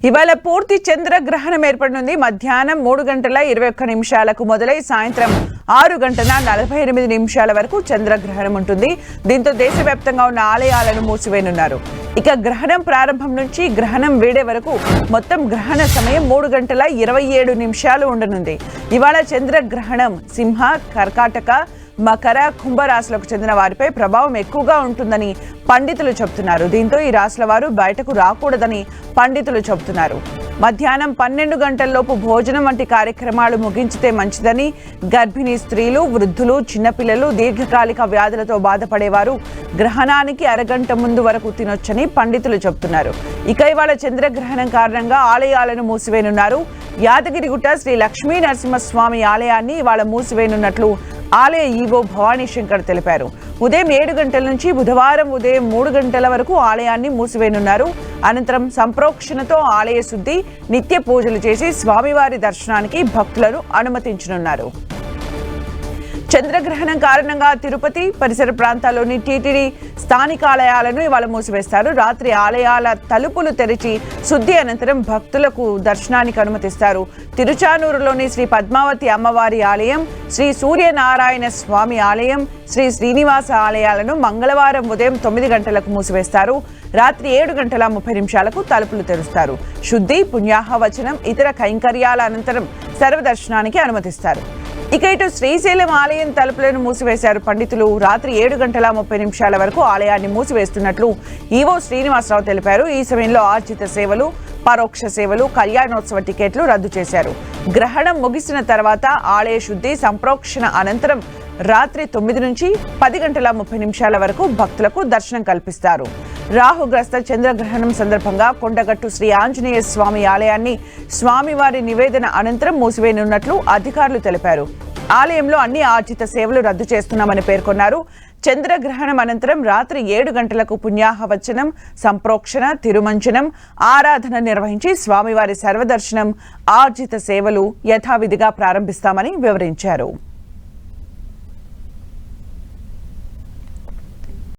ఇవాళ పూర్తి చంద్రగ్రహణం ఏర్పడనుంది. మధ్యాహ్నం 3:21 మొదలై సాయంత్రం 6:48 వరకు చంద్రగ్రహణం ఉంటుంది. దీంతో దేశవ్యాప్తంగా ఉన్న ఆలయాలను మూసివేయనున్నారు. ఇక గ్రహణం ప్రారంభం నుంచి గ్రహణం వీడే వరకు మొత్తం గ్రహణ సమయం 3:27 ఉండనుంది. ఇవాళ చంద్రగ్రహణం సింహ, కర్కాటక, మకర, కుంభరాశులకు చెందిన వారిపై ప్రభావం ఎక్కువగా ఉంటుందని పండితులు చెబుతున్నారు. దీంతో ఈ రాశుల వారు బయటకు రాకూడదని పండితులు చెబుతున్నారు. మధ్యాహ్నం 12 గంటల్లోపు భోజనం వంటి కార్యక్రమాలు ముగించితే మంచిదని, గర్భిణీ స్త్రీలు, వృద్ధులు, చిన్నపిల్లలు, దీర్ఘకాలిక వ్యాధులతో బాధపడేవారు గ్రహణానికి అరగంట ముందు వరకు తినొచ్చని పండితులు చెబుతున్నారు. ఇక ఇవాళ చంద్రగ్రహణం కారణంగా ఆలయాలను మూసివేయనున్నారు. యాదగిరిగుట్ట శ్రీ లక్ష్మీ నరసింహస్వామి ఆలయాన్ని ఇవాళ మూసివేయనున్నట్లు ఆలయ ఈవో భవానీ శంకర్ తెలిపారు. ఉదయం 7 గంటల నుంచి బుధవారం ఉదయం 3 గంటల వరకు ఆలయాన్ని మూసివేయనున్నారు. అనంతరం సంప్రోక్షణతో ఆలయ శుద్ధి, నిత్య పూజలు చేసి స్వామివారి దర్శనానికి భక్తులను అనుమతించనున్నారు. చంద్రగ్రహణం కారణంగా తిరుపతి పరిసర ప్రాంతాల్లోని టీటీడీ స్థానిక ఆలయాలను ఇవాళ మూసివేస్తారు. రాత్రి ఆలయాల తలుపులు తెరిచి శుద్ధి అనంతరం భక్తులకు దర్శనానికి అనుమతిస్తారు. తిరుచానూరులోని శ్రీ పద్మావతి అమ్మవారి ఆలయం, శ్రీ సూర్యనారాయణ స్వామి ఆలయం, శ్రీ శ్రీనివాస ఆలయాలను మంగళవారం ఉదయం 9 గంటలకు మూసివేస్తారు. రాత్రి 7:30 తలుపులు తెరుస్తారు. శుద్ధి, పుణ్యాహవచనం, ఇతర కైంకర్యాల అనంతరం సర్వదర్శనానికి అనుమతిస్తారు. ఇక ఇటు శ్రీశైలం ఆలయం తలుపులను మూసివేశారు పండితులు. రాత్రి 7:30 వరకు ఆలయాన్ని మూసివేస్తున్నట్లు ఈవో శ్రీనివాసరావు తెలిపారు. ఈ సమయంలో ఆర్జిత సేవలు, పరోక్ష సేవలు, కళ్యాణోత్సవ టికెట్లు రద్దు చేశారు. గ్రహణం ముగిసిన తర్వాత ఆలయ శుద్ధి, సంప్రోక్షణ అనంతరం రాత్రి 9 నుంచి 10:30 వరకు భక్తులకు దర్శనం కల్పిస్తారు. రాహుగ్రస్త చంద్రగ్రహణం సందర్భంగా కొండగట్టు శ్రీ ఆంజనేయ స్వామి ఆలయాన్ని స్వామివారి నివేదన అనంతరం మూసివేయనున్నట్లు అధికారులు తెలిపారు. ఆలయంలో అన్ని ఆర్జిత సేవలు రద్దు చేస్తున్నామని పేర్కొన్నారు. చంద్రగ్రహణం అనంతరం రాత్రి 7 గంటలకు పుణ్యాహవచనం, సంప్రోక్షణ, తిరుమంజనం, ఆరాధన నిర్వహించి స్వామివారి సర్వదర్శనం, ఆర్జిత సేవలు యథావిధిగా ప్రారంభిస్తామని వివరించారు.